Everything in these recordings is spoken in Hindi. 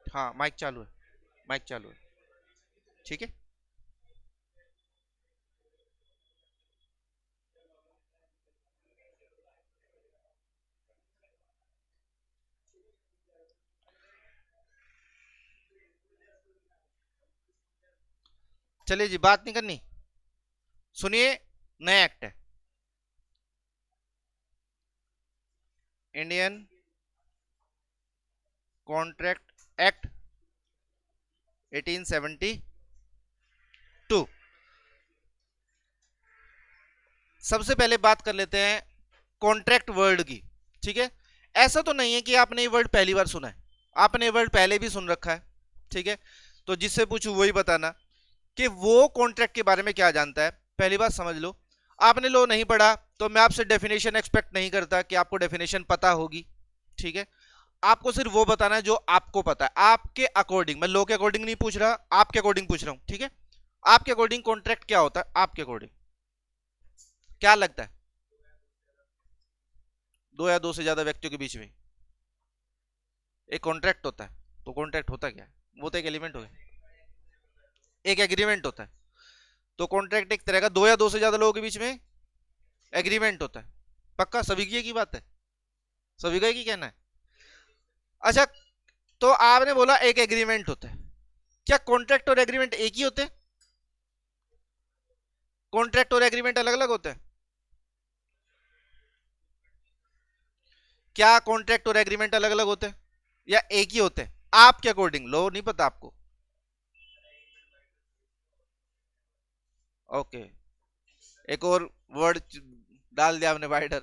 हाँ माइक चालू है, माइक चालू है। ठीक है। चलिए जी, बात नहीं करनी, सुनिए। नया एक्ट है, इंडियन कॉन्ट्रैक्ट एक्ट 1872। सबसे पहले बात कर लेते हैं कॉन्ट्रैक्ट वर्ड की। ठीक है। ऐसा तो नहीं है कि आपने ये वर्ड पहली बार सुना है, आपने ये वर्ड पहले भी सुन रखा है। ठीक है। तो जिससे पूछूं वही बताना कि वो कॉन्ट्रैक्ट के बारे में क्या जानता है। पहली बात समझ लो, आपने लो नहीं पढ़ा तो मैं आपसे डेफिनेशन एक्सपेक्ट नहीं करता कि आपको डेफिनेशन पता होगी। ठीक है। आपको सिर्फ वो बताना है जो आपको पता है, आपके अकॉर्डिंग। मैं लो के अकॉर्डिंग नहीं पूछ रहा, आपके अकॉर्डिंग पूछ रहा हूं। ठीक है। आपके अकॉर्डिंग कॉन्ट्रैक्ट क्या होता है, आपके अकॉर्डिंग क्या लगता है? दो या दो से ज्यादा व्यक्तियों के बीच में एक कॉन्ट्रैक्ट होता है। तो कॉन्ट्रैक्ट होता क्या है? वो तो एक एलिमेंट हो गया, एक एग्रीमेंट होता है। तो कॉन्ट्रैक्ट एक तरह का दो या दो से ज्यादा लोगों के बीच में एग्रीमेंट होता है। पक्का सभी की बात है, सभी का ही कहना है। अच्छा, तो आपने बोला एक एग्रीमेंट होता है, क्या कॉन्ट्रैक्ट और एग्रीमेंट एक ही होते हैं? कॉन्ट्रैक्ट और एग्रीमेंट अलग अलग होते हैं? क्या कॉन्ट्रैक्ट और एग्रीमेंट अलग अलग होते हैं या एक ही होते हैं आपके अकॉर्डिंग? लो नहीं पता आपको? ओके, एक और वर्ड डाल दिया आपने, वाइडर।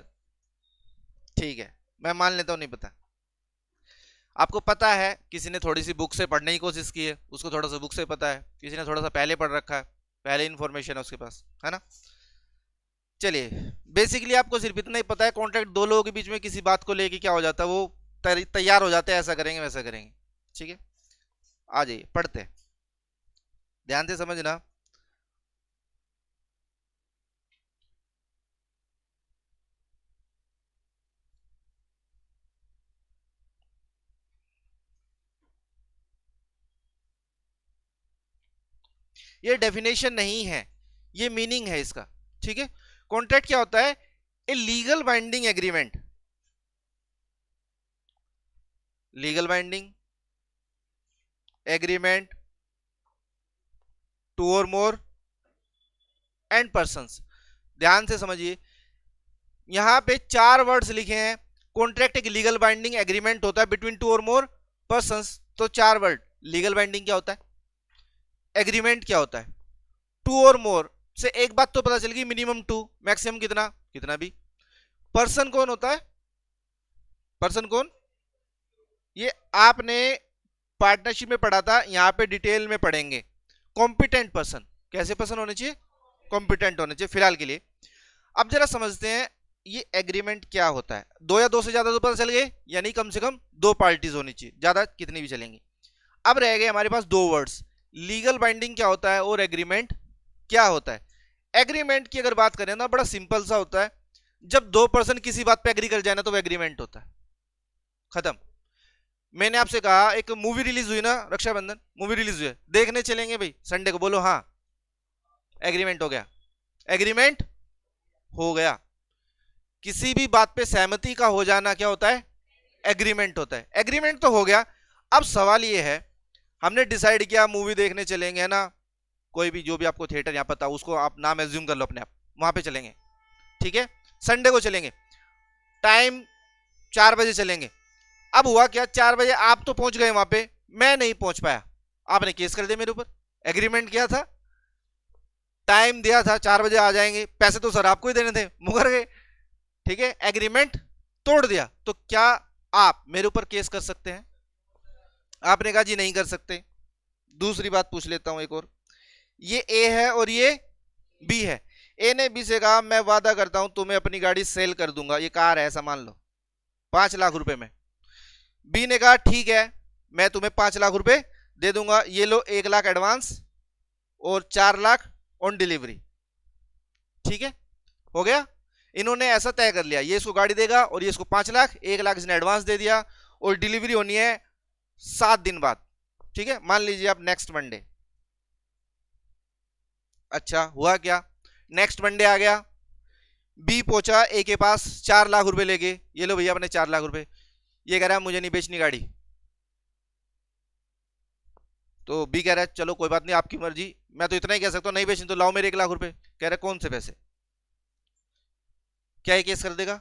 ठीक है, मैं मान लेता हूं नहीं पता। आपको पता है, किसी ने थोड़ी सी बुक से पढ़ने की कोशिश की है, उसको थोड़ा सा बुक से पता है, किसी ने थोड़ा सा पहले पढ़ रखा है, पहले इंफॉर्मेशन है उसके पास, है ना। चलिए, बेसिकली आपको सिर्फ इतना ही पता है, कॉन्ट्रैक्ट दो लोगों के बीच में किसी बात को लेके क्या हो जाता है, वो तैयार हो जाते हैं, ऐसा करेंगे वैसा करेंगे। ठीक है। आ जाइए पढ़ते हैं, ध्यान से समझना। ये डेफिनेशन नहीं है, ये मीनिंग है इसका। ठीक है। कॉन्ट्रैक्ट क्या होता है? A legal binding agreement, legal binding agreement two or more and persons. ध्यान से समझिए, यहां पे चार वर्ड्स लिखे हैं। कॉन्ट्रैक्ट एक लीगल बाइंडिंग एग्रीमेंट होता है between two or more persons. तो चार वर्ड, लीगल बाइंडिंग क्या होता है, एग्रीमेंट क्या होता है, टू और मोर से एक बात तो पता चल गई, मिनिमम टू, मैक्सिमम कितना, कितना भी। पर्सन कौन होता है? पर्सन कौन? ये आपने पार्टनरशिप में पढ़ा था, यहां पे डिटेल में पढ़ेंगे। कॉम्पिटेंट पर्सन, कैसे पर्सन होने चाहिए? कॉम्पिटेंट होने चाहिए फिलहाल के लिए। अब जरा समझते हैं ये एग्रीमेंट क्या होता है। दो या दो से ज्यादा तो पता चल गए, यानी कम से कम दो पार्टीज होनी चाहिए, ज्यादा कितनी भी चलेंगी। अब रह गए हमारे पास दो वर्ड्स, लीगल बाइंडिंग क्या होता है और एग्रीमेंट क्या होता है। एग्रीमेंट की अगर बात करें ना, बड़ा सिंपल सा होता है, जब दो पर्सन किसी बात पे एग्री कर जाए ना तो वो एग्रीमेंट होता है, खत्म। मैंने आपसे कहा एक मूवी रिलीज हुई ना, रक्षाबंधन मूवी रिलीज हुई है, देखने चलेंगे भाई संडे को, बोलो हाँ, एग्रीमेंट हो गया, एग्रीमेंट हो गया। किसी भी बात पे सहमति का हो जाना क्या होता है? एग्रीमेंट होता है। एग्रीमेंट तो हो गया। अब सवाल ये है, हमने डिसाइड किया मूवी देखने चलेंगे, है ना, कोई भी जो भी आपको थिएटर यहाँ पता उसको आप नाम एज्यूम कर लो अपने आप, वहां पे चलेंगे। ठीक है। संडे को चलेंगे, टाइम 4 बजे चलेंगे। अब हुआ क्या, 4 बजे आप तो पहुंच गए वहां पे, मैं नहीं पहुंच पाया, आपने केस कर दिया मेरे ऊपर। एग्रीमेंट किया था, टाइम दिया था, 4 बजे आ जाएंगे, पैसे तो सर आपको ही देने थे, मुकर गए। ठीक है। एग्रीमेंट तोड़ दिया, तो क्या आप मेरे ऊपर केस कर सकते हैं? आपने कहा जी नहीं कर सकते। दूसरी बात पूछ लेता हूं एक और, ये ए है और ये बी है। ए ने बी से कहा मैं वादा करता हूं तुम्हें अपनी गाड़ी सेल कर दूंगा, ये कार है ऐसा मान लो, 5 लाख रुपए में। बी ने कहा ठीक है, मैं तुम्हें 5 लाख रुपए दे दूंगा, ये लो 1 लाख एडवांस और 4 लाख ऑन डिलीवरी। ठीक है, हो गया। इन्होंने ऐसा तय कर लिया, ये इसको गाड़ी देगा और ये इसको 5 लाख, 1 लाख इसने एडवांस दे दिया और डिलीवरी होनी है 7 दिन बाद। ठीक है, मान लीजिए आप नेक्स्ट मंडे, अच्छा हुआ क्या, नेक्स्ट मंडे आ गया, बी पहुंचा ए के पास 4 लाख रुपए लेके, ये लो भैया अपने 4 लाख रुपए, ये कह रहा है मुझे नहीं बेचनी गाड़ी, तो बी कह रहा है चलो कोई बात नहीं आपकी मर्जी, मैं तो इतना ही कह सकता हूं नहीं बेचनी तो लाओ मेरे 1 लाख रुपए, कह रहा है कौन से पैसे, क्या ये केस कर देगा?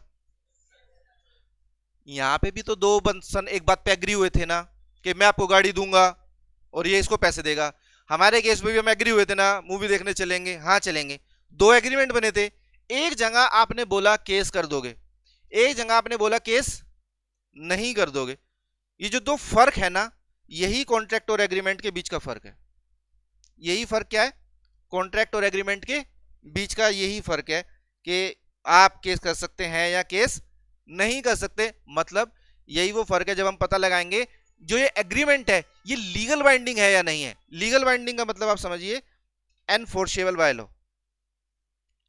यहां पे भी तो दो पर्सन एक बात पे एग्री हुए थे ना कि मैं आपको गाड़ी दूंगा और ये इसको पैसे देगा, हमारे केस में भी हम एग्री हुए थे ना मूवी देखने चलेंगे, हाँ चलेंगे, दो एग्रीमेंट बने थे, एक जगह आपने बोला केस कर दोगे, एक जगह आपने बोला केस नहीं कर दोगे, ये जो दो फर्क है ना, यही कॉन्ट्रैक्ट और एग्रीमेंट के बीच का फर्क है, यही फर्क क्या है, कॉन्ट्रैक्ट और एग्रीमेंट के बीच का यही फर्क है कि आप केस कर सकते हैं या केस नहीं कर सकते, मतलब यही वो फर्क है जब हम पता लगाएंगे जो ये एग्रीमेंट है ये लीगल बाइंडिंग है या नहीं है, लीगल बाइंडिंग का मतलब आप समझिए enforceable by law,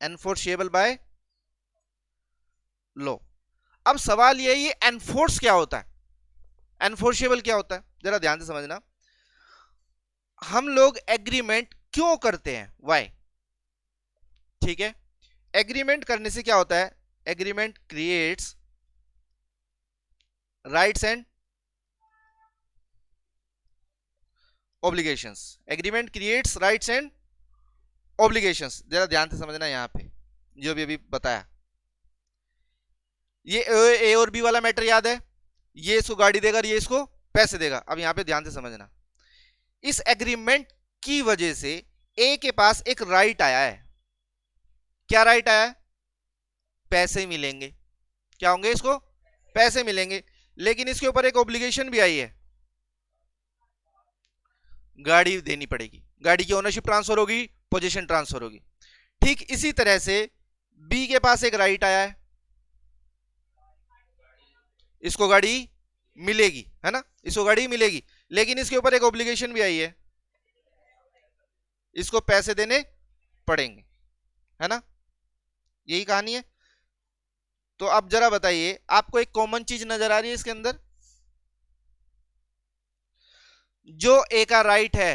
enforceable by law. अब सवाल ये एनफोर्स क्या होता है, एनफोर्सेबल क्या होता है, जरा ध्यान से समझना, हम लोग एग्रीमेंट क्यों करते हैं, वाई, ठीक है, एग्रीमेंट करने से क्या होता है, agreement creates rights and obligations, agreement creates rights and obligations, जरा ध्यान से समझना यहां पे जो भी अभी बताया, ये ए और बी वाला मैटर याद है, ये इसको गाड़ी देगा और ये इसको पैसे देगा, अब यहां पे ध्यान से समझना, इस एग्रीमेंट की वजह से ए के पास एक राइट आया है, क्या राइट आया है, पैसे मिलेंगे, क्या होंगे इसको, पैसे मिलेंगे, लेकिन इसके ऊपर एक ऑब्लिगेशन भी आई है, गाड़ी देनी पड़ेगी, गाड़ी की ओनरशिप ट्रांसफर होगी, पोजीशन ट्रांसफर होगी, ठीक इसी तरह से बी के पास एक राइट आया है, इसको गाड़ी मिलेगी, है ना, इसको गाड़ी मिलेगी, लेकिन इसके ऊपर एक ऑब्लिगेशन भी आई है, इसको पैसे देने पड़ेंगे, है ना, यही कहानी है। तो अब जरा बताइए आपको एक कॉमन चीज नजर आ रही है इसके अंदर, जो ए का राइट है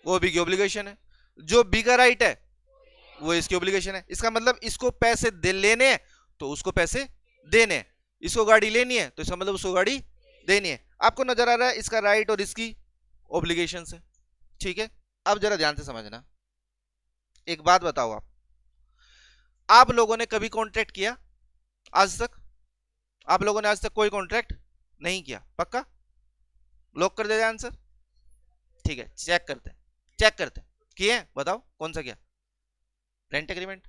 वो बी की ऑब्लिगेशन है, जो बी का राइट है वो इसकी ऑब्लिगेशन है, इसका मतलब इसको पैसे दे लेने हैं तो उसको पैसे देने हैं, इसको गाड़ी लेनी है तो इसका मतलब उसको गाड़ी देनी है, आपको नजर आ रहा है इसका राइट और इसकी ऑब्लिगेशन है, ठीक है। अब जरा ध्यान से समझना, एक बात बताओ आप लोगों ने कभी कॉन्ट्रैक्ट किया आज तक, आप लोगों ने आज तक कोई कॉन्ट्रैक्ट नहीं किया, पक्का लॉक कर दे आंसर, ठीक है, चेक करते हैं, चेक करते हैं किए हैं, बताओ कौन सा किया, रेंट एग्रीमेंट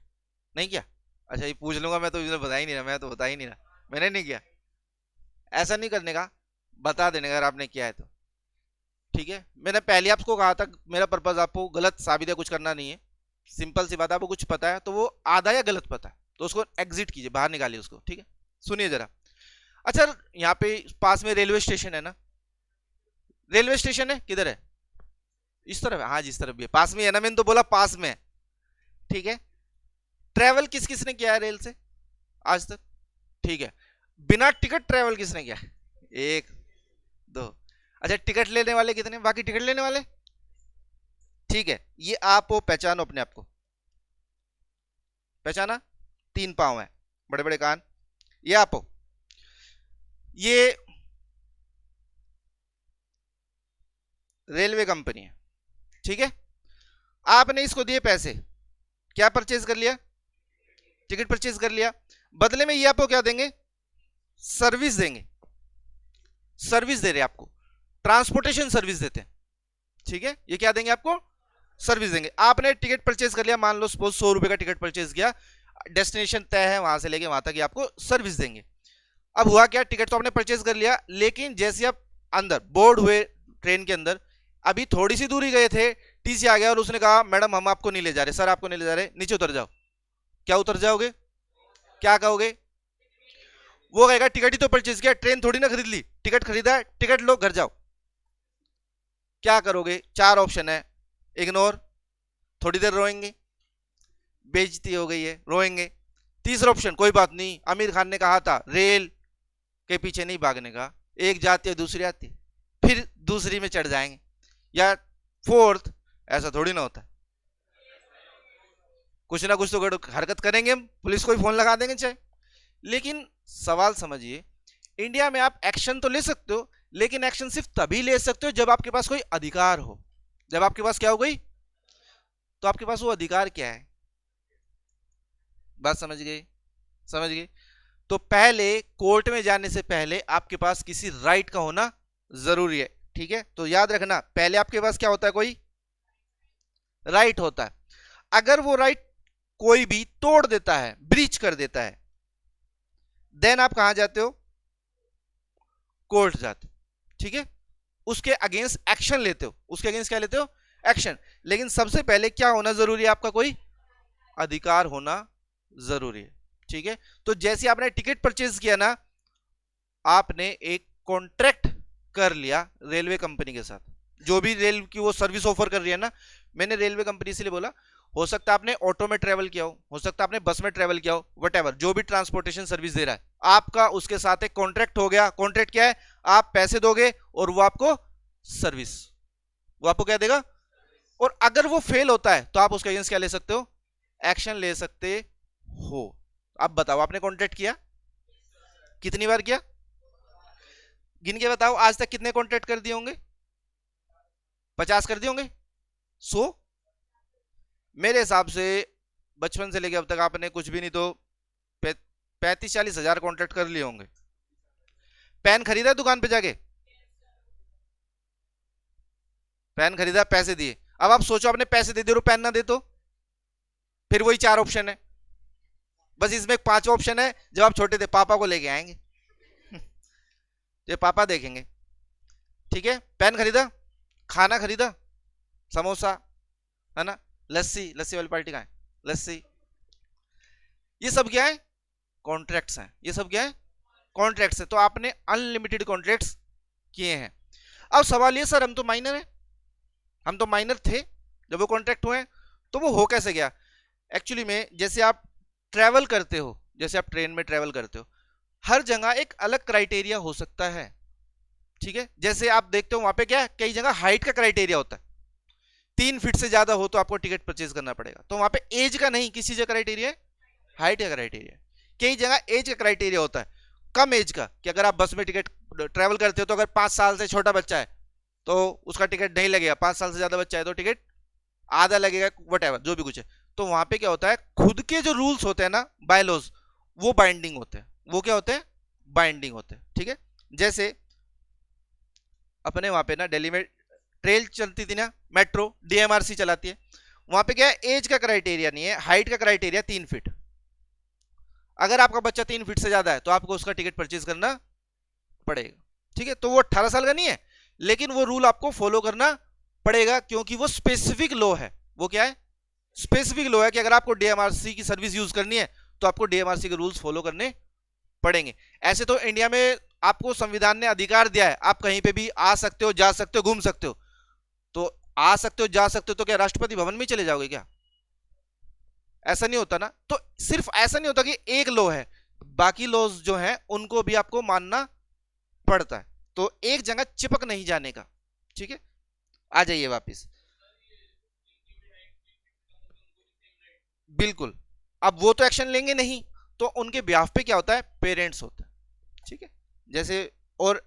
नहीं किया, अच्छा ये पूछ लूंगा मैं तो बता ही नहीं रहा, मैं तो बता ही नहीं रहा, मैंने नहीं किया, ऐसा नहीं करने का, बता देने का अगर आपने किया है तो, ठीक है, मैंने पहले आपको कहा था मेरा पर्पज आपको गलत साबित है कुछ करना नहीं है, सिंपल सी बात, आपको कुछ पता है तो वो आधा या गलत पता है तो उसको एग्जिट कीजिए, बाहर निकालिए उसको, ठीक है, सुनिए जरा, अच्छा यहाँ पे पास में रेलवे स्टेशन है ना, रेलवे स्टेशन है किधर है, इस तरफ है, हाँ जी इस तरफ भी है, पास में है ना, मैंने तो बोला पास में है, ठीक है, ट्रेवल किस किसने किया है रेल से आज तक, ठीक है, बिना टिकट ट्रेवल किसने किया, 1 2, अच्छा टिकट लेने वाले कितने, बाकी टिकट लेने वाले, ठीक है, ये आप वो पहचानो अपने आप को, पहचाना, 3 पांव है, बड़े बड़े कान, ये आप हो, ये रेलवे कंपनी है, ठीक है, आपने इसको दिए पैसे, क्या परचेज कर लिया, टिकट परचेज कर लिया, बदले में ये आपको क्या देंगे, सर्विस देंगे, सर्विस दे रहे आपको, ट्रांसपोर्टेशन सर्विस देते हैं, ठीक है, ये क्या देंगे आपको, सर्विस देंगे, आपने टिकट परचेज कर लिया, मान लो सपोज 100 रुपए का टिकट परचेज किया, डेस्टिनेशन तय है वहां से लेके वहां तक आपको सर्विस देंगे, अब हुआ क्या, टिकट तो आपने परचेज कर लिया, लेकिन जैसे आप अंदर बोर्ड हुए ट्रेन के अंदर, अभी थोड़ी सी दूरी गए थे, टीसी आ गया और उसने कहा मैडम हम आपको नहीं ले जा रहे, सर आपको नहीं ले जा रहे, नीचे उतर जाओ, क्या उतर जाओगे, क्या कहोगे, वो कहेगा टिकट ही तो परचेज किया, ट्रेन थोड़ी ना खरीद ली, टिकट खरीदा है, टिकट लो घर जाओ, क्या करोगे, 4 ऑप्शन है, इग्नोर, थोड़ी देर रोएंगे, बेइज्जती हो गई है रोएंगे, तीसरा ऑप्शन कोई बात नहीं, आमिर खान ने कहा था रेल के पीछे नहीं भागने का, एक जाती है दूसरी आती है, फिर दूसरी में चढ़ जाएंगे, या फोर्थ। ऐसा थोड़ी ना होता, कुछ ना कुछ तो हरकत करेंगे हम, पुलिस को ही फोन लगा देंगे चाहे। लेकिन सवाल समझिए, इंडिया में आप एक्शन तो ले सकते हो, लेकिन एक्शन सिर्फ तभी ले सकते हो जब आपके पास कोई अधिकार हो। जब आपके पास क्या हो गई, तो आपके पास वो अधिकार क्या है, बात समझ गई, समझ गई। तो पहले कोर्ट में जाने से पहले आपके पास किसी राइट का होना जरूरी है, ठीक है। तो याद रखना, पहले आपके पास क्या होता है, कोई राइट होता है। अगर वो राइट कोई भी तोड़ देता है, ब्रीच कर देता है, देन आप कहां जाते हो, कोर्ट जाते हो, ठीक है। उसके अगेंस्ट एक्शन लेते हो, उसके अगेंस्ट क्या लेते हो, एक्शन। लेकिन सबसे पहले क्या होना जरूरी है, आपका कोई अधिकार होना जरूरी है, ठीक है। तो जैसे आपने टिकट परचेज किया ना, आपने एक कॉन्ट्रैक्ट कर लिया रेलवे कंपनी के साथ, जो भी रेल की वो सर्विस ऑफर कर रही है ना। मैंने रेलवे कंपनी इसलिए बोला, हो सकता है आपने ऑटो में ट्रेवल किया हो सकता है आपने बस में ट्रेवल किया हो, वट जो भी ट्रांसपोर्टेशन सर्विस दे रहा है आपका, उसके साथ एक कॉन्ट्रैक्ट हो गया। कॉन्ट्रैक्ट क्या है, आप पैसे दोगे और वो आपको सर्विस, वो आपको क्या देगा। और अगर वो फेल होता है तो आप उसके अगेंस्ट क्या ले सकते हो, एक्शन ले सकते हो। अब बताओ, आपने कॉन्ट्रैक्ट किया, कितनी बार किया, गिन के बताओ, आज तक कितने कॉन्ट्रैक्ट कर दिए होंगे, 50 कर दिए होंगे। सो मेरे हिसाब से बचपन से लेकर अब तक आपने कुछ भी नहीं तो 35-40 हजार कॉन्ट्रैक्ट कर लिए होंगे। पेन खरीदा दुकान पे जाके, पेन खरीदा, पैसे दिए। अब आप सोचो, आपने पैसे दे दिए और पेन ना दे तो फिर वही 4 ऑप्शन है, बस इसमें एक 5वां ऑप्शन है। जब आप छोटे थे पापा को लेके आएंगे ये पापा देखेंगे, ठीक है। पेन खरीदा, खाना खरीदा, समोसा, है ना, लस्सी, लस्सी वाली पार्टी कहाँ है, लस्सी, ये सब क्या है, कॉन्ट्रैक्ट्स हैं। ये सब क्या है, कॉन्ट्रैक्ट्स है। तो आपने अनलिमिटेड कॉन्ट्रैक्ट्स किए हैं। अब सवाल ये, सर हम तो माइनर है, हम तो माइनर थे जब वो कॉन्ट्रैक्ट हुए, तो वो हो कैसे गया। एक्चुअली में जैसे आप ट्रैवल करते हो, जैसे आप ट्रेन में ट्रैवल करते हो, हर जगह एक अलग क्राइटेरिया हो सकता है, ठीक है। जैसे आप देखते हो वहां पे क्या है, कई जगह हाइट का क्राइटेरिया होता है, 3 फीट से ज्यादा हो तो आपको टिकट परचेज करना पड़ेगा। तो वहां पे एज का नहीं, किसी जगह क्राइटेरिया, हाइट का क्राइटेरिया। कई जगह एज का क्राइटेरिया होता है, कम एज का, कि अगर आप बस में टिकट ट्रैवल करते हो तो अगर 5 साल से छोटा बच्चा है तो उसका टिकट नहीं लगेगा, 5 साल से ज्यादा बच्चा है तो टिकट आधा लगेगा, वट जो भी कुछ है। तो वहां पे क्या होता है, खुद के जो रूल्स होते हैं ना, बायलॉज, वो बाइंडिंग होते हैं। वो क्या होते हैं, बाइंडिंग होते हैं, ठीक है। जैसे अपने वहां पे ना दिल्ली में ट्रेन चलती थी ना, मेट्रो, डीएमआरसी चलाती है, वहां पे क्या है, एज का क्राइटेरिया नहीं है, हाइट का क्राइटेरिया 3 फीट। अगर आपका बच्चा 3 फीट से ज्यादा है तो आपको उसका टिकट परचेज करना पड़ेगा, ठीक है। तो वो 18 साल का नहीं है, लेकिन वो रूल आपको फॉलो करना पड़ेगा, क्योंकि वो स्पेसिफिक लॉ है। वो क्या है, स्पेसिफिक लॉ है कि अगर आपको डीएमआरसी की सर्विस यूज करनी है तो आपको डीएमआरसी के रूल्स फॉलो करने पड़ेंगे। ऐसे तो इंडिया में आपको संविधान ने अधिकार दिया है, आप कहीं पे भी आ सकते हो, जा सकते हो, घूम सकते हो। तो आ सकते हो, जा सकते हो, तो क्या राष्ट्रपति भवन में चले जाओगे क्या, ऐसा नहीं होता ना। तो सिर्फ ऐसा नहीं होता कि एक लॉ है, बाकी लॉज जो हैं उनको भी आपको मानना पड़ता है। तो एक जगह चिपक नहीं जाने का, ठीक है। आ जाइए वापिस, बिल्कुल। अब वो तो एक्शन लेंगे नहीं, तो उनके ब्याह पे क्या होता है, पेरेंट्स होता है, ठीक है। जैसे, और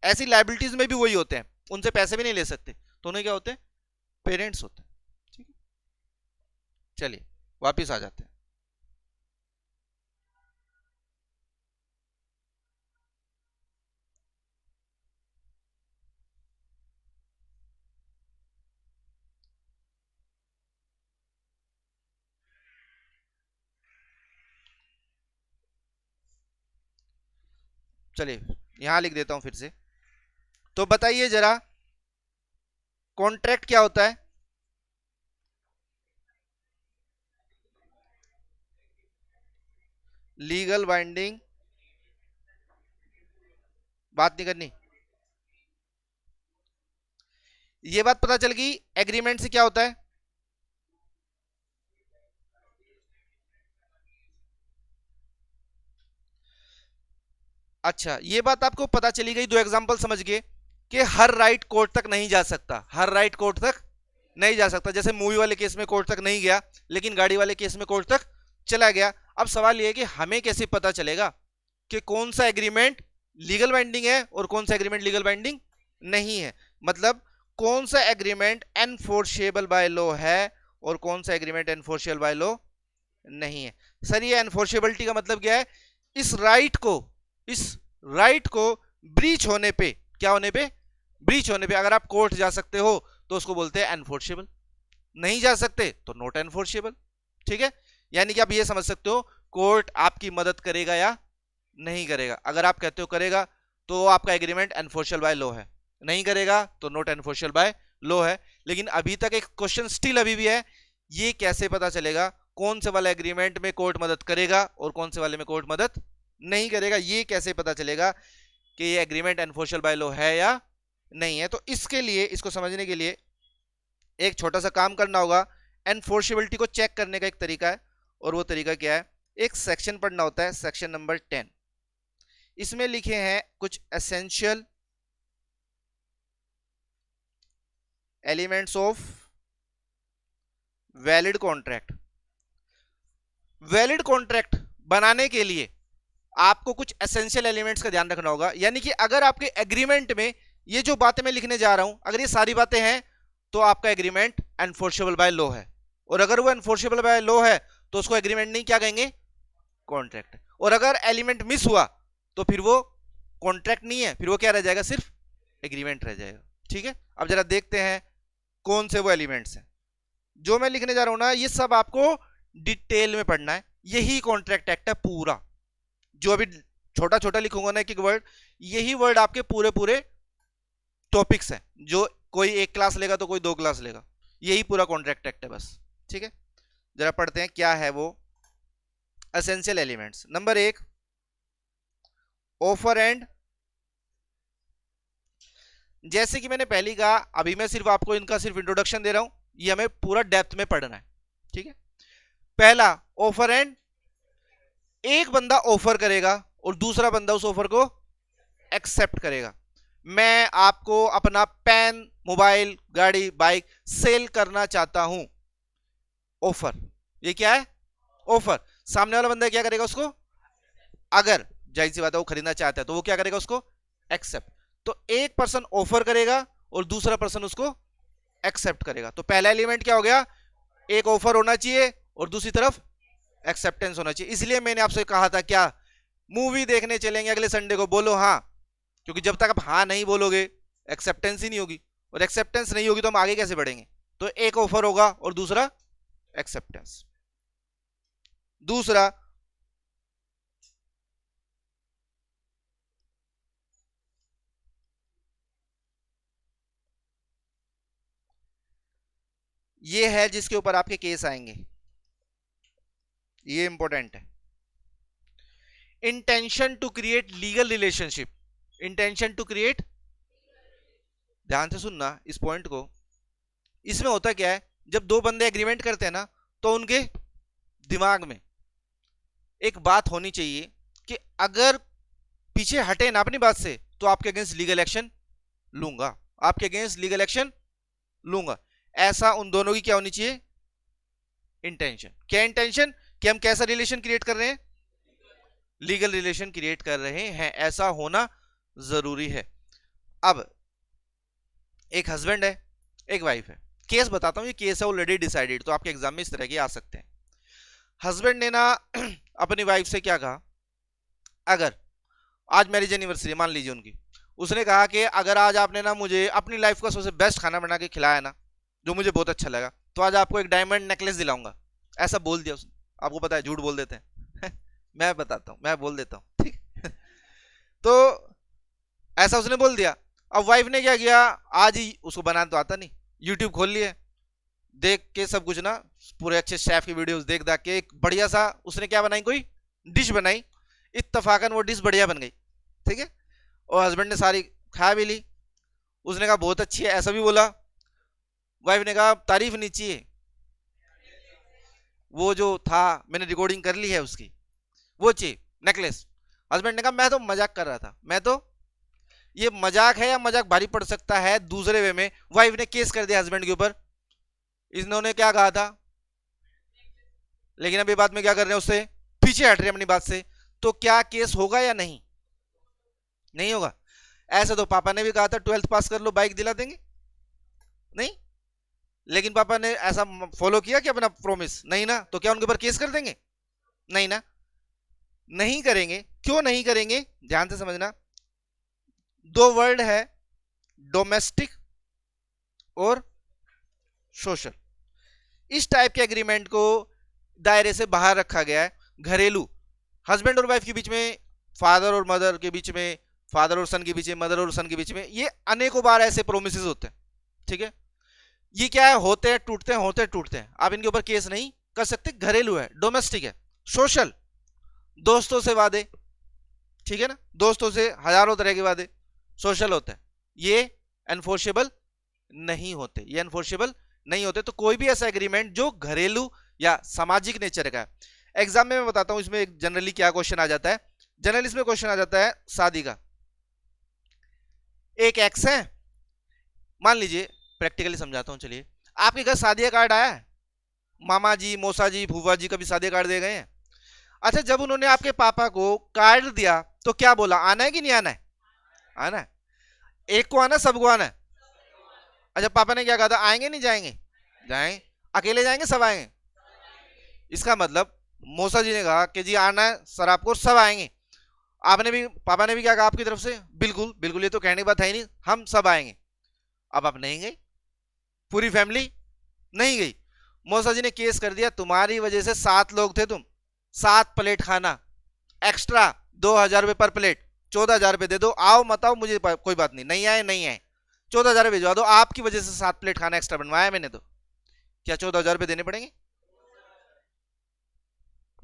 ऐसी लाइबिलिटीज में भी वही होते हैं, उनसे पैसे भी नहीं ले सकते, तो उन्हें क्या होते हैं, पेरेंट्स होते हैं, ठीक है। चलिए वापिस आ जाते हैं। चलिए यहां लिख देता हूं फिर से। तो बताइए जरा, कॉन्ट्रैक्ट क्या होता है, लीगल बाइंडिंग, बात नहीं करनी, ये बात पता चल गई। एग्रीमेंट से क्या होता है, अच्छा ये बात आपको पता चली गई, 2 एग्जांपल समझ गए कि हर राइट कोर्ट तक नहीं जा सकता, हर राइट कोर्ट तक नहीं जा सकता। जैसे मूवी वाले केस में कोर्ट तक नहीं गया, लेकिन गाड़ी वाले केस में कोर्ट तक चला गया। अब सवाल यह है कि हमें कैसे पता चलेगा कि कौन सा एग्रीमेंट लीगल बाइंडिंग है और कौन सा एग्रीमेंट लीगल बाइंडिंग नहीं है। मतलब कौन सा एग्रीमेंट एनफोर्सेबल बाय लॉ है और कौन सा एग्रीमेंट एनफोर्सेबल बाय लॉ नहीं है। सर ये एनफोर्सेबिलिटी का मतलब क्या है? इस राइट को ब्रीच होने पे, क्या होने पे? ब्रीच होने पे अगर आप कोर्ट जा सकते हो तो उसको बोलते हैं एनफोर्सेबल, नहीं जा सकते तो नॉट एनफोर्सेबल। ठीक है, यानी कि आप ये समझ सकते हो कोर्ट आपकी मदद करेगा या नहीं करेगा। अगर आप कहते हो करेगा तो आपका एग्रीमेंट एनफोर्सेबल बाय लॉ है, नहीं करेगा तो नॉट एनफोर्सेबल बाय लॉ है। लेकिन अभी तक एक क्वेश्चन स्टिल अभी भी है, ये कैसे पता चलेगा कौन से वाला एग्रीमेंट में कोर्ट मदद करेगा और कौन से वाले में कोर्ट मदद नहीं करेगा? ये कैसे पता चलेगा कि ये एग्रीमेंट एनफोर्सेबल बाय लॉ है या नहीं है? तो इसके लिए, इसको समझने के लिए एक छोटा सा काम करना होगा। एनफोर्सेबिलिटी को चेक करने का एक तरीका है, और वो तरीका क्या है? एक सेक्शन पढ़ना होता है, सेक्शन नंबर 10। इसमें लिखे हैं कुछ essential elements of valid contract. Valid contract बनाने के लिए आपको कुछ एसेंशियल एलिमेंट्स का ध्यान रखना होगा। यानी कि अगर आपके एग्रीमेंट में ये जो बातें मैं लिखने जा रहा हूं, अगर ये सारी बातें हैं तो आपका एग्रीमेंट एनफोर्सेबल बाय लॉ है। और अगर वो एनफोर्सेबल बाय लॉ है तो उसको एग्रीमेंट नहीं, क्या कहेंगे? कॉन्ट्रैक्ट। और अगर एलिमेंट मिस हुआ तो फिर वो कॉन्ट्रैक्ट नहीं है, फिर वो क्या रह जाएगा? सिर्फ एग्रीमेंट रह जाएगा। ठीक है, अब जरा देखते हैं कौन से वो एलिमेंट्स हैं जो मैं लिखने जा रहा हूं ना। ये सब आपको डिटेल में पढ़ना है। यही कॉन्ट्रैक्ट एक्ट है पूरा। जो अभी छोटा छोटा लिखूंगा ना एक एक वर्ड, यही वर्ड आपके पूरे पूरे टॉपिक्स हैं। जो कोई एक क्लास लेगा तो कोई 2 क्लास लेगा, यही पूरा कॉन्ट्रैक्ट एक्ट है बस। ठीक है, जरा पढ़ते हैं क्या है वो essential elements. Number 1, offer and. जैसे कि मैंने पहले कहा, अभी मैं सिर्फ आपको इनका सिर्फ इंट्रोडक्शन दे रहा हूं, ये हमें पूरा डेप्थ में पढ़ना है। ठीक है, पहला ऑफर एंड। एक बंदा ऑफर करेगा और दूसरा बंदा उस ऑफर को एक्सेप्ट करेगा। मैं आपको अपना पेन, मोबाइल, गाड़ी, बाइक सेल करना चाहता हूं। ऑफर, ये क्या है? ऑफर। सामने वाला बंदा क्या करेगा? उसको, अगर जाहिर सी बात है वो खरीदना चाहता है तो वो क्या करेगा? उसको एक्सेप्ट। तो एक पर्सन ऑफर करेगा और दूसरा पर्सन उसको एक्सेप्ट करेगा। तो पहला एलिमेंट क्या हो गया? एक ऑफर होना चाहिए और दूसरी तरफ एक्सेप्टेंस होना चाहिए। इसलिए मैंने आपसे कहा था क्या, मूवी देखने चलेंगे अगले संडे को, बोलो हाँ। क्योंकि जब तक आप हाँ नहीं बोलोगे एक्सेप्टेंस ही नहीं होगी, और एक्सेप्टेंस नहीं होगी तो हम आगे कैसे बढ़ेंगे? तो एक ऑफर होगा और दूसरा एक्सेप्टेंस। दूसरा, ये है जिसके ऊपर आपके केस आएंगे, ये इंपॉर्टेंट है। Intention to create legal relationship. Intention to create, ध्यान से सुनना इस पॉइंट को। इसमें होता क्या है, जब दो बंदे एग्रीमेंट करते हैं ना तो उनके दिमाग में एक बात होनी चाहिए कि अगर पीछे हटे ना अपनी बात से तो आपके अगेंस्ट लीगल एक्शन लूंगा, आपके अगेंस्ट लीगल एक्शन लूंगा। ऐसा उन दोनों की क्या होनी चाहिए? इंटेंशन। क्या इंटेंशन? कि हम कैसा रिलेशन क्रिएट कर रहे हैं? लीगल रिलेशन क्रिएट कर रहे हैं, ऐसा होना जरूरी है। अब एक हस्बैंड है, एक वाइफ है। केस बताता हूं, ये केस है ऑलरेडी डिसाइडेड, तो आपके एग्जाम में इस तरह के आ सकते हैं। हस्बैंड ने ना अपनी वाइफ से क्या कहा, अगर आज मैरिज एनिवर्सरी मान लीजिए उनकी, उसने कहा कि अगर आज आपने ना मुझे अपनी लाइफ का सबसे बेस्ट खाना बना के खिलाया ना, जो मुझे बहुत अच्छा लगा, तो आज आपको एक डायमंड नेकलेस दिलाऊंगा। ऐसा बोल दिया उसने। आपको पता है झूठ बोल देते हैं मैं बताता हूं, मैं बोल देता हूं, ठीक तो ऐसा उसने बोल दिया। अब वाइफ ने क्या किया, आज ही, उसको बनाना तो आता नहीं, यूट्यूब खोल लिए, देख के सब कुछ ना, पूरे अच्छे शेफ की वीडियोस देख देख के एक बढ़िया सा उसने क्या बनाई, कोई डिश बनाई। इत्तफाकन वो डिश बढ़िया बन गई, ठीक है। और हस्बैंड ने सारी खा भी ली। उसने कहा बहुत अच्छी है, ऐसा भी बोला। वाइफ ने कहा तारीफ नहीं चाहिए, वो जो था मैंने रिकॉर्डिंग कर ली है उसकी, वो चाहिए नेकलेस। हस्बैंड ने कहा मैं तो मजाक कर रहा था, मैं तो ये मजाक है या मजाक भारी पड़ सकता है दूसरे वे में, वाइफ ने केस कर दिया हस्बैंड के ऊपर, इन्होंने क्या कहा था, लेकिन अभी बात में क्या कर रहे हैं, उससे पीछे हट रहे हैं अपनी बात से, तो क्या केस होगा या नहीं, नहीं होगा। ऐसा तो पापा ने भी कहा था 12th पास कर लो बाइक दिला देंगे, नहीं, लेकिन पापा ने ऐसा फॉलो किया कि अपना प्रॉमिस, नहीं ना, तो क्या उनके ऊपर केस कर देंगे, नहीं ना, नहीं करेंगे। क्यों नहीं करेंगे, ध्यान से समझना, दो वर्ड है, डोमेस्टिक और सोशल। इस टाइप के एग्रीमेंट को दायरे से बाहर रखा गया है। घरेलू, हस्बैंड और वाइफ के बीच में, फादर और मदर के बीच में, फादर और सन के बीच में, मदर और सन के बीच में, ये अनेकों बार ऐसे प्रोमिसेस होते हैं, ठीक है। ये क्या है, होते हैं टूटते हैं, होते हैं टूटते हैं, आप इनके ऊपर केस नहीं कर सकते। घरेलू है, डोमेस्टिक है। सोशल, दोस्तों से वादे, ठीक है ना, दोस्तों से हजारों तरह के वादे सोशल होते हैं, ये एनफोर्सेबल नहीं होते, ये एनफोर्सेबल नहीं होते। तो कोई भी ऐसा एग्रीमेंट जो घरेलू या सामाजिक नेचर का है। एग्जाम में मैं बताता हूं इसमें जनरली क्या क्वेश्चन आ जाता है। जनरली इसमें क्वेश्चन आ जाता है शादी का। एक एक्स है, मान लीजिए, प्रैक्टिकली समझाता हूं, चलिए, आपके घर शादी का कार्ड आया है, मामा जी, मौसा जी, फूफा जी कभी शादी कार्ड दे गए हैं। अच्छा, जब उन्होंने आपके पापा को कार्ड दिया तो क्या बोला, आना है कि नहीं आना है, आना है। एक को आना, सबको आना है। अच्छा, पापा ने क्या कहा था, आएंगे नहीं जाएंगे, जाएंगे, अकेले जाएंगे सब आएंगे। इसका मतलब मौसा जी ने कहा कि जी आना है सर आपको, सब आएंगे। आपने भी, पापा ने भी क्या कहा आपकी तरफ से, बिल्कुल बिल्कुल, ये तो कहने की बात है ही नहीं, हम सब आएंगे। अब आप नहीं गए, पूरी फैमिली नहीं गई, मौसा जी ने केस कर दिया, तुम्हारी वजह से 7 लोग थे तुम, 7 प्लेट खाना एक्स्ट्रा, 2000 रुपए पर प्लेट, 14,000 रुपए दे दो, आओ मत आओ मुझे कोई बात नहीं, नहीं आए नहीं आए, 14,000 रुपए भिजवा दो, आपकी वजह से 7 प्लेट खाना एक्स्ट्रा बनवाया मैंने, तो क्या 14,000 रुपए देने पड़ेंगे,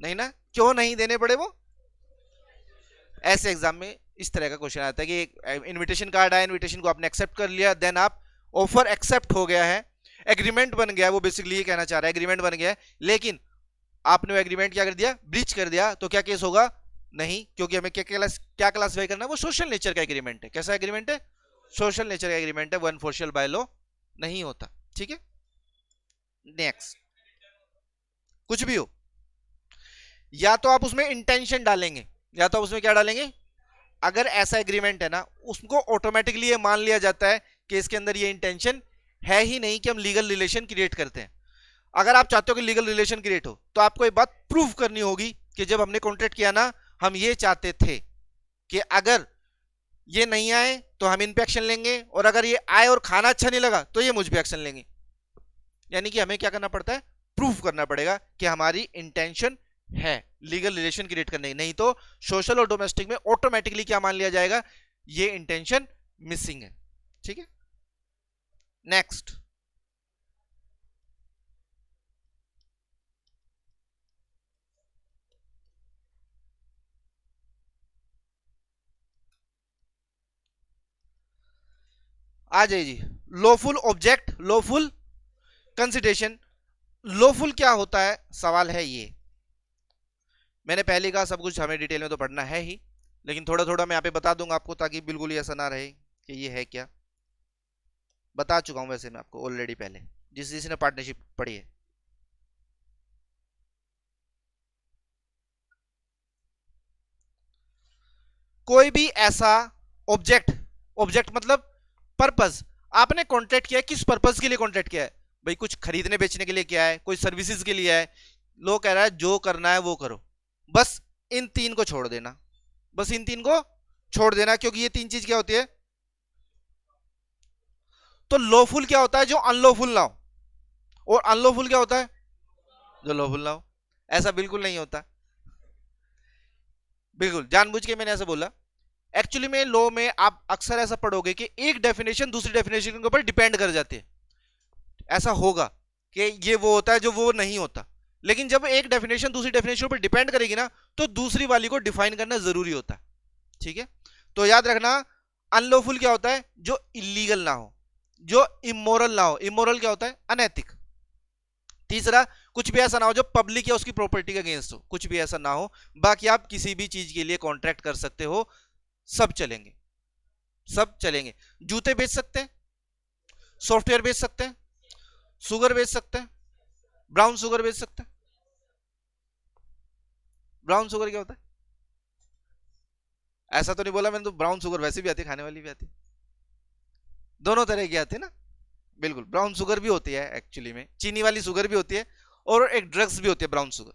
नहीं ना, क्यों नहीं देने पड़े वो। ऐसे एग्जाम में इस तरह का क्वेश्चन आता है कि एक इनविटेशन कार्ड आया, इनविटेशन को आपने एक्सेप्ट कर लिया, देन आप, ऑफर एक्सेप्ट हो गया है, एग्रीमेंट बन गया, वो बेसिकली ये कहना चाह रहा है, एग्रीमेंट बन गया है, लेकिन आपने वो एग्रीमेंट क्या कर दिया, ब्रीच कर दिया, तो क्या केस होगा, नहीं, क्योंकि हमें क्या क्लासिफाई करना है, वो सोशल नेचर का एग्रीमेंट है। कैसा एग्रीमेंट है, सोशल नेचर का एग्रीमेंट है, वो एनफोर्सेबल बाय लॉ नहीं होता, ठीक है। नेक्स्ट, कुछ भी हो, या तो आप उसमें इंटेंशन डालेंगे, या तो आप उसमें क्या डालेंगे, अगर ऐसा एग्रीमेंट है ना, उसको ऑटोमेटिकली ये मान लिया जाता है कि इसके अंदर ये इंटेंशन है ही नहीं कि हम लीगल रिलेशन क्रिएट करते हैं। अगर आप चाहते हो कि लीगल रिलेशन क्रिएट हो, तो आपको एक बात प्रूफ करनी होगी कि जब हमने कॉन्ट्रैक्ट किया ना, हम ये चाहते थे कि अगर ये नहीं आए तो हम इन पे एक्शन लेंगे, और अगर ये आए और खाना अच्छा नहीं लगा तो ये मुझ पे एक्शन लेंगे। यानी कि हमें क्या करना पड़ता है, प्रूफ करना पड़ेगा कि हमारी इंटेंशन है लीगल रिलेशन क्रिएट करने की, नहीं तो सोशल और डोमेस्टिक में ऑटोमेटिकली क्या मान लिया जाएगा, ये इंटेंशन मिसिंग है, ठीक है। नेक्स्ट, आ जाइए जी, lawful object, lawful consideration. Lawful क्या होता है, सवाल है ये, मैंने पहले कहा सब कुछ हमें डिटेल में तो पढ़ना है ही, लेकिन थोड़ा थोड़ा मैं यहाँ पे बता दूंगा आपको, ताकि बिल्कुल ही ऐसा ना रहे कि ये है क्या। बता चुका हूं वैसे मैं आपको ऑलरेडी पहले, जिसने पार्टनरशिप पढ़ी है। कोई भी ऐसा ऑब्जेक्ट, ऑब्जेक्ट मतलब पर्पस, आपने कॉन्ट्रैक्ट किया है, किस पर्पस के लिए कॉन्ट्रैक्ट किया है, भाई कुछ खरीदने बेचने के लिए किया है, कोई सर्विसेज के लिए है, लोग कह रहा है जो करना है वो करो, बस इन 3 को छोड़ देना, बस इन 3 को छोड़ देना, क्योंकि ये 3 चीज क्या होती है। तो लॉफुल क्या होता है, जो अनलॉफुल ना हो, और अनलॉफुल क्या होता है, जो लॉफुल ना हो। ऐसा बिल्कुल नहीं होता, बिल्कुल जानबूझ के मैंने ऐसा बोला। एक्चुअली में लॉ में आप अक्सर ऐसा पढ़ोगे कि एक डेफिनेशन दूसरी डेफिनेशन के ऊपर डिपेंड कर जाती है। ऐसा होगा कि ये वो होता है जो वो नहीं होता, लेकिन जब एक डेफिनेशन दूसरी डेफिनेशन पर डिपेंड करेगी ना, तो दूसरी वाली को डिफाइन करना जरूरी होता है, ठीक है। तो याद रखना, अनलॉफुल क्या होता है, जो इलीगल ना हो, जो इमोरल ना हो, इमोरल क्या होता है, अनैतिक। तीसरा, कुछ भी ऐसा ना हो जो पब्लिक या उसकी प्रॉपर्टी के अगेंस्ट हो, कुछ भी ऐसा ना हो। बाकी आप किसी भी चीज के लिए कॉन्ट्रैक्ट कर सकते हो, सब चलेंगे, सब चलेंगे। जूते बेच सकते हैं, सॉफ्टवेयर बेच सकते हैं, शुगर बेच सकते हैं, ब्राउन शुगर बेच सकते हैं। ब्राउन शुगर क्या होता है? ऐसा तो नहीं बोला मैंने, तो ब्राउन शुगर वैसे भी आती है, खाने वाली भी आती है, दोनों तरह की आती है ना। बिल्कुल, ब्राउन शुगर भी होती है एक्चुअली में, चीनी वाली शुगर भी होती है, और एक ड्रग्स भी होती है ब्राउन शुगर।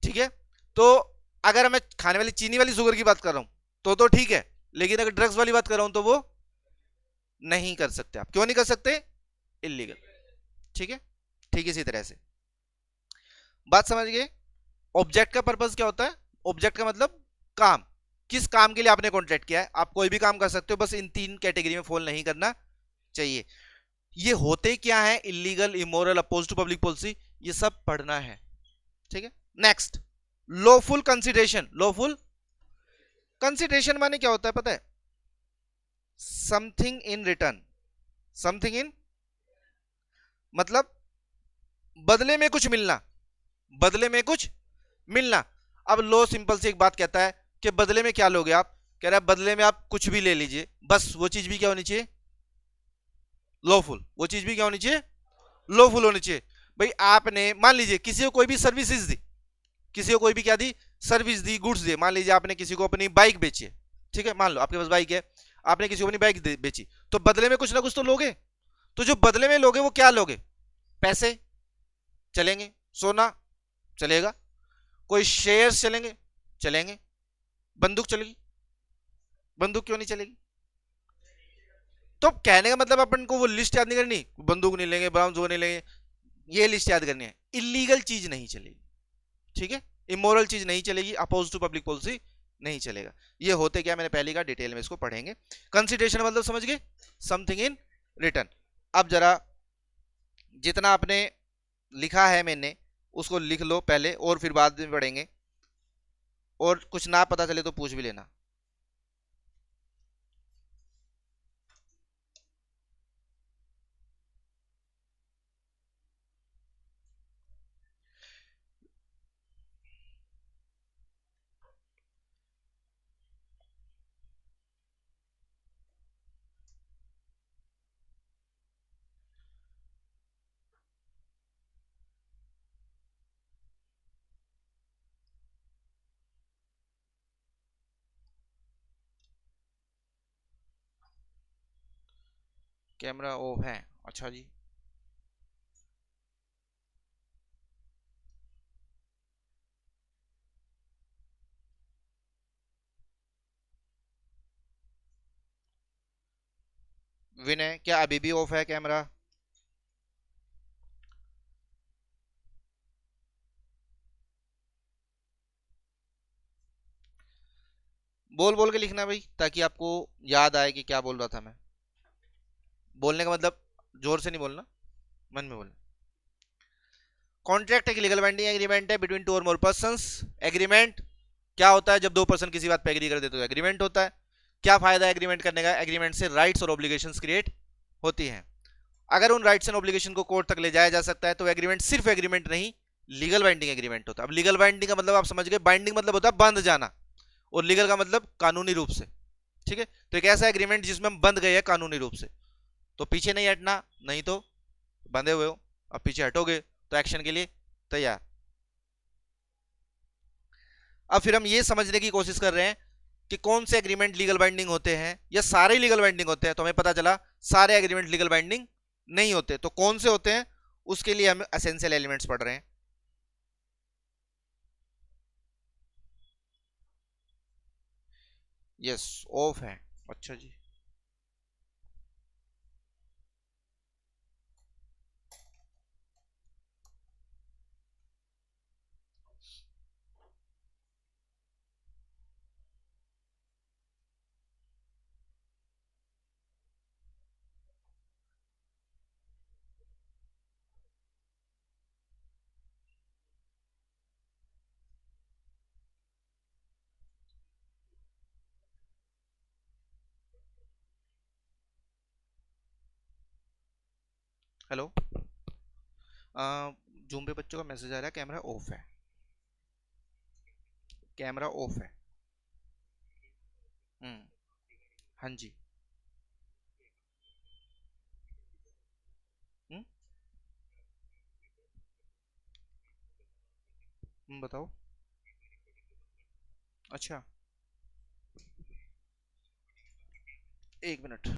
ठीक है, तो अगर मैं खाने वाली चीनी वाली शुगर की बात कर रहा हूं तो ठीक है, लेकिन अगर ड्रग्स वाली बात कर रहा हूं तो वो नहीं कर सकते। आप क्यों नहीं कर सकते? इलीगल। ठीक है, ठीक इसी तरह से बात समझ गए। ऑब्जेक्ट का पर्पस क्या होता है? ऑब्जेक्ट का मतलब काम, किस काम के लिए आपने कॉन्ट्रैक्ट किया है। आप कोई भी काम कर सकते हो, बस इन तीन कैटेगरी में फॉल नहीं करना चाहिए। ये होते क्या है? Illegal, immoral, oppose to public policy, ये सब पढ़ना है। ठीक है, next, lawful consideration. Lawful consideration माने क्या होता है पता है? Something in return. Something in मतलब बदले में कुछ मिलना, बदले में कुछ मिलना। अब लो सिंपल से एक बात कहता है कि बदले में क्या लोगे आप? कह रहा है बदले में आप कुछ भी ले लीजिए, बस वो चीज भी क्या होनी चाहिए? लॉफुल। वो चीज भी क्या होनी चाहिए? लॉफुल होनी चाहिए। भाई आपने मान लीजिए किसी को कोई भी सर्विसेज दी, किसी को कोई भी क्या दी? सर्विस दी, गुड्स दी। मान लीजिए आपने किसी को अपनी बाइक बेची है, ठीक है, मान लो आपके पास बाइक है, आपने किसी को अपनी बाइक बेची, तो बदले में कुछ ना कुछ तो लोगे। तो जो बदले में लोगे वो क्या लोगे? पैसे चलेंगे, सोना चलेगा, कोई शेयर्स चलेंगे, चलेंगे, बंदूक चलेगी, बंदूक क्यों नहीं चलेगी? तो कहने का मतलब अपन को वो लिस्ट याद नहीं करनी, बंदूक नहीं लेंगे, ब्राउन शुगर नहीं लेंगे, ये लिस्ट याद करनी है। इलीगल चीज नहीं चलेगी, ठीक है, इमोरल चीज नहीं चलेगी, अपोज टू पब्लिक पॉलिसी नहीं चलेगा। ये होते क्या, मैंने पहले का डिटेल में इसको पढ़ेंगे। कंसिडरेशन मतलब समझ गए? Something in return. अब जरा जितना आपने लिखा है मैंने उसको लिख लो पहले, और फिर बाद में पढ़ेंगे, और कुछ ना पता चले तो पूछ भी लेना। कैमरा ऑफ है, अच्छा जी। विनय, क्या अभी भी ऑफ है कैमरा? बोल बोल के लिखना भाई, ताकि आपको याद आए कि क्या बोल रहा था मैं। बोलने का मतलब जोर से नहीं बोलना, मन में बोलना। कॉन्ट्रैक्ट एक लीगल बाइंडिंग एग्रीमेंट है between two or more persons. Agreement क्या होता है? जब दो पर्सन किसी बात पे एग्री कर देते तो एग्रीमेंट होता है। क्या फायदा है एग्रीमेंट करने का? एग्रीमेंट से राइट्स और ऑब्लिगेशंस क्रिएट होती हैं। अगर उन राइट्स एंड ऑब्लिगेशन को कोर्ट तक ले जाया जा सकता है तो एग्रीमेंट सिर्फ एग्रीमेंट नहीं, लीगल बाइंडिंग एग्रीमेंट होता है। अब लीगल बाइंडिंग का मतलब आप समझ गए, बाइंडिंग मतलब होता है बंध जाना, और लीगल का मतलब कानूनी रूप से। ठीक है, तो एक ऐसा एग्रीमेंट जिसमें हम बंध गए हैं कानूनी रूप से, तो पीछे नहीं हटना, नहीं तो बंधे हुए हो, अब पीछे हटोगे तो एक्शन के लिए तैयार। अब फिर हम ये समझने की कोशिश कर रहे हैं कि कौन से एग्रीमेंट लीगल बाइंडिंग होते हैं, या सारे लीगल बाइंडिंग होते हैं। तो हमें पता चला सारे एग्रीमेंट लीगल बाइंडिंग नहीं होते। तो कौन से होते हैं, उसके लिए हम एसेंशियल एलिमेंट्स पढ़ रहे हैं। यस, ऑफ है, अच्छा जी। हेलो, जूम पे बच्चों का मैसेज आ रहा है, कैमरा ऑफ है, कैमरा ऑफ है। हम्म, हाँ जी। बताओ। अच्छा, 1 मिनट।